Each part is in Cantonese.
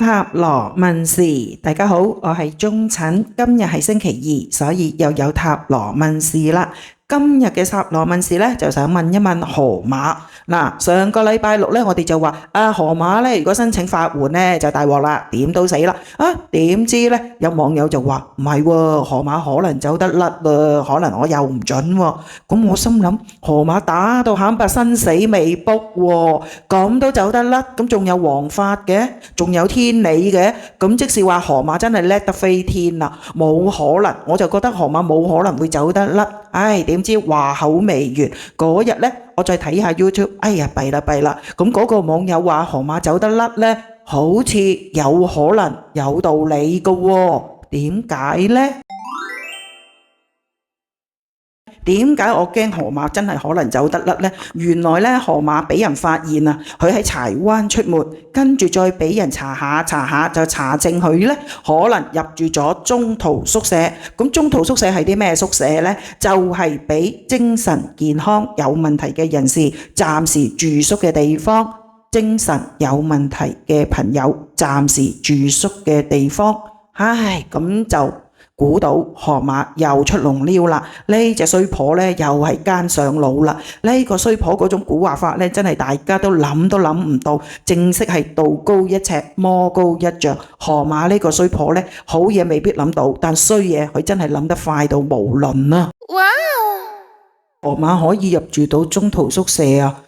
塔羅問事，大家好，我係鍾診，今日係星期二，所以又有塔羅問事啦。今日嘅塔羅問事呢，就想問一問河馬。上個禮拜六呢，我哋就話河馬呢，如果申請法援呢，就大鑊啦，點都死啦。點知呢，有網友就話唔係喎，河馬可能走得甩喎，可能我又唔準喎。咁我心諗河馬打到慘白生死未卜喎，咁都走得甩，咁仲有王法嘅，仲有天理嘅，咁即是話河馬真係叻得飛天啦，冇可能，我就覺得河馬冇可能會走得甩。點知話口未完，嗰日呢，我再睇下 YouTube， 弊啦，咁嗰個網友話河馬走得甩呢，好似有可能有道理㗎喎，點解呢？點解我驚河馬真係可能走得甩呢？原來呢，河馬俾人發現啊，佢喺柴灣出沒，跟住再俾人查下就查證佢呢，可能入住咗中途宿舍。咁中途宿舍係啲咩宿舍呢？就係俾精神健康有問題嘅人士暫時住宿嘅地方，精神有問題嘅朋友暫時住宿嘅地方。咁就估到河馬又出籠撩啦！呢隻衰婆呢，又係奸上腦啦！呢個衰婆嗰種蠱惑法呢，真係大家都諗唔到，正式係道高一尺，魔高一丈。河馬呢個衰婆呢，好嘢未必諗到，但衰嘢佢真係諗得快到無倫啊！哇！河馬可以入住到中途宿舍啊！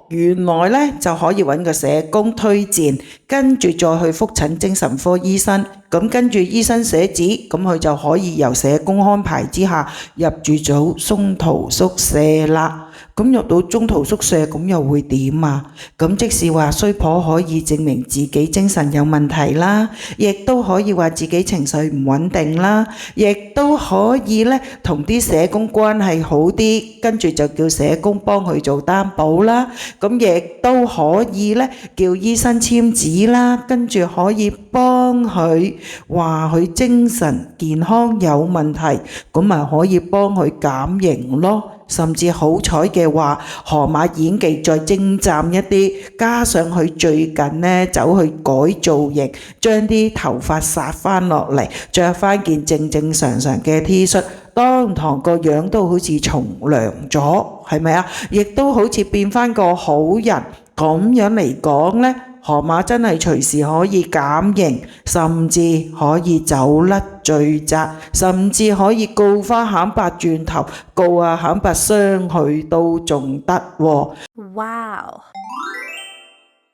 原來呢，就可以揾個社工推薦，跟住再去覆診精神科醫生，咁跟住醫生寫紙，咁佢就可以由社工安排之下入住咗中途宿舍啦。咁入到中途宿舍，咁又會點啊？咁即是話衰婆可以證明自己精神有問題啦，亦都可以話自己情緒唔穩定啦，亦都可以呢同啲社工關係好啲，跟住就叫社工幫佢做擔保啦。咁亦都可以呢叫醫生簽紙啦，跟住可以幫佢話佢精神健康有問題，咁咪可以幫佢減刑咯。甚至好彩嘅話，河馬演技再精湛一啲，加上佢最近呢走去改造型，將啲頭髮殺返落嚟，着返件正常嘅 T 恤，當堂個樣都好似從良咗，係咪啊？亦都好似變返個好人，咁樣嚟講呢，河馬真係隨時可以減刑，甚至可以走甩罪責，甚至可以告返慘白轉頭，告慘白傷佢都仲得喎。哇！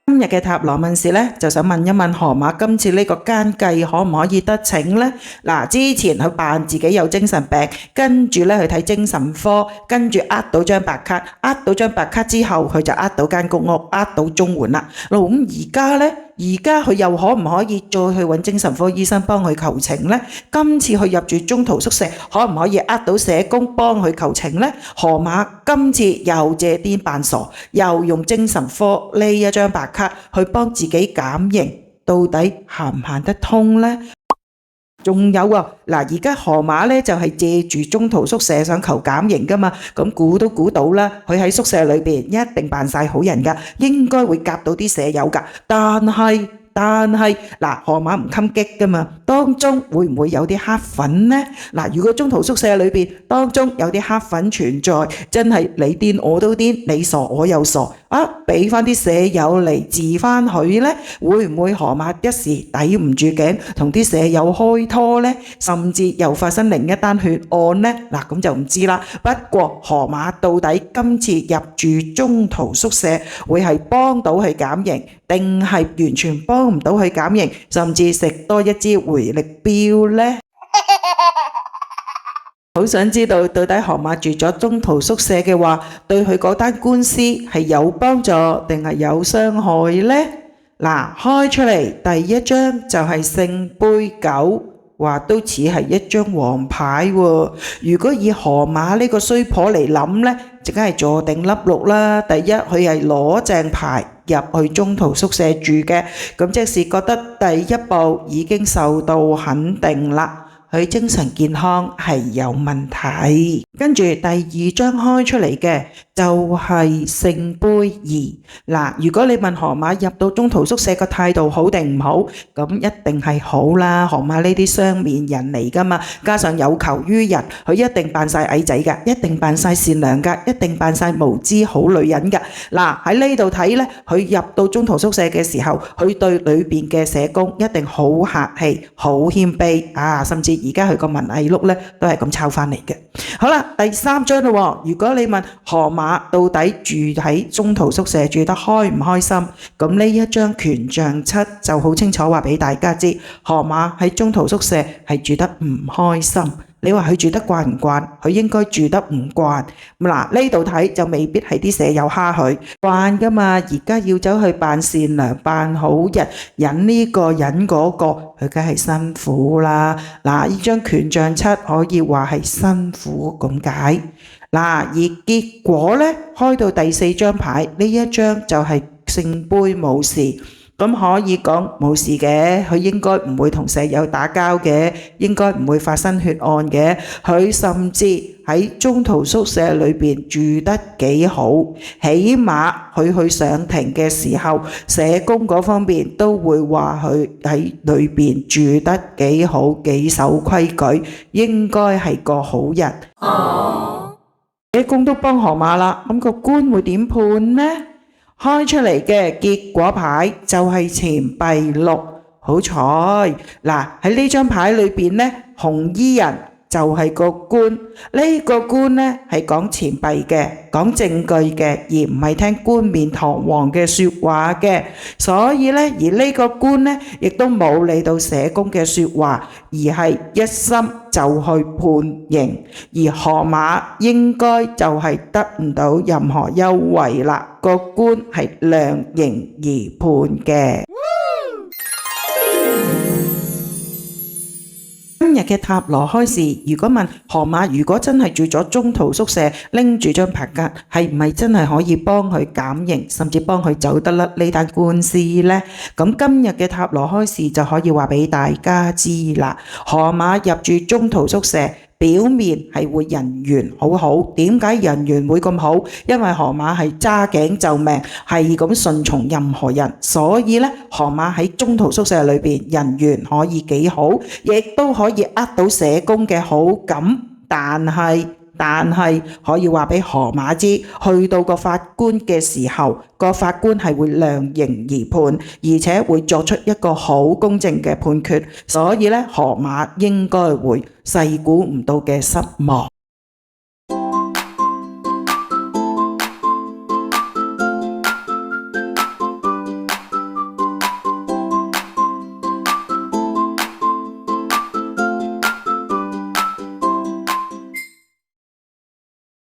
今日嘅塔羅問事呢，就想問一問河馬今次呢個奸計可唔可以得逞呢？之前佢扮自己有精神病，跟住呢去睇精神科，跟住呃到張白卡，呃到張白卡之後，佢就呃到間公屋，呃到綜援啦。咁而家呢？而家佢又可唔可以再去揾精神科醫生幫佢求情呢？今次去入住中途宿舍，可唔可以呃到社工幫佢求情呢？河馬今次又借癲扮傻，又用精神科呢一張白卡去幫自己減刑，到底行唔行得通呢？仲有而家河馬呢就係借住中途宿舍想求減刑噶嘛，咁估都估到啦，佢喺宿舍裏邊一定扮晒好人噶，應該會夾到啲舍友噶，但係河馬唔襟激噶嘛，當中會唔會有啲黑粉呢？如果中途宿舍裏邊當中有啲黑粉存在，真係你癲我都癲，你傻我又傻俾翻啲舍友嚟治翻佢呢？會唔會河馬一時抵唔住頸同啲舍友開拖呢？甚至又發生另一單血案呢？咁就唔知啦。不過河馬到底今次入住中途宿舍會係幫到佢減刑，定係完全幫唔到佢減刑，甚至食多一支回力鏢呢？好想知道到底河馬住咗中途宿舍嘅話，對佢嗰單官司係有幫助定係有傷害呢？開出嚟第一張就係聖杯九，話都似係一張黃牌喎。如果以河馬呢個衰婆嚟諗呢，就梗係坐定粒六啦。第一，佢係攞正牌入去中途宿舍住嘅，咁即是覺得第一步已經受到肯定啦。佢精神健康係有問題。跟住第二張開出嚟嘅就係聖杯二。嗱，如果你問河馬入到中途宿舍個態度好定唔好，咁一定係好啦。河馬呢啲雙面人嚟噶嘛，加上有求於人，佢一定扮晒矮仔噶，一定扮晒善良噶，一定扮晒無知好女人噶。嗱，喺呢度睇呢，佢入到中途宿舍嘅時候，佢對裏邊嘅社工一定好客氣、好謙卑啊，甚至而家佢個文藝錄呢都係咁抄翻嚟嘅。好啦，第三章啦，如果你問河馬到底住喺中途宿舍住得開唔開心，咁呢一張權杖七就好清楚話俾大家知，河馬喺中途宿舍係住得唔開心。你話佢住得慣唔慣？佢應該住得唔慣。嗱，呢度睇就未必係啲舍友蝦佢慣噶嘛，而家要走去扮善良、扮好人，忍呢個忍嗰個，佢梗係辛苦啦。嗱，呢張權杖七可以話係辛苦咁解。嗱，而結果呢，開到第四張牌，呢一張就係聖杯武士。咁可以講冇事嘅，佢應該唔會同舍友打交嘅，應該唔會發生血案嘅。佢甚至喺中途宿舍裏邊住得幾好，起碼佢去上庭嘅時候，社工嗰方面都會話佢喺裏邊住得幾好，幾守規矩，應該係個好人。社工都幫河馬啦，咁個官會點判呢？開出嚟嘅結果牌就係錢幣六，好彩嗱，喺呢張牌裏邊呢，紅衣人就係個官，呢個官呢係講錢幣嘅，講證據嘅，而唔係聽冠冕堂皇嘅說話嘅。所以呢，而呢個官呢亦都冇理到社工嘅說話，而係一心就去判刑。而河馬應該就係得唔到任何優惠啦，個官係量刑而判嘅。今日嘅塔羅開示，如果問河馬如果真係住咗中途宿舍，拎住張牌卡，係唔係真係可以幫佢減刑，甚至幫佢走得甩呢單官司呢？咁今日嘅塔羅開示就可以話俾大家知啦。河馬入住中途宿舍，表面係會人緣好好，點解人緣會咁好？因為河馬係揸頸就命，係咁順從任何人，所以呢，河馬喺中途宿舍裏邊人緣可以幾好，亦都可以呃到社工嘅好感，但係可以話俾河馬知，去到個法官嘅時候，個法官係會量刑而判，而且會作出一個好公正嘅判決，所以呢，河馬應該會細估唔到嘅失望。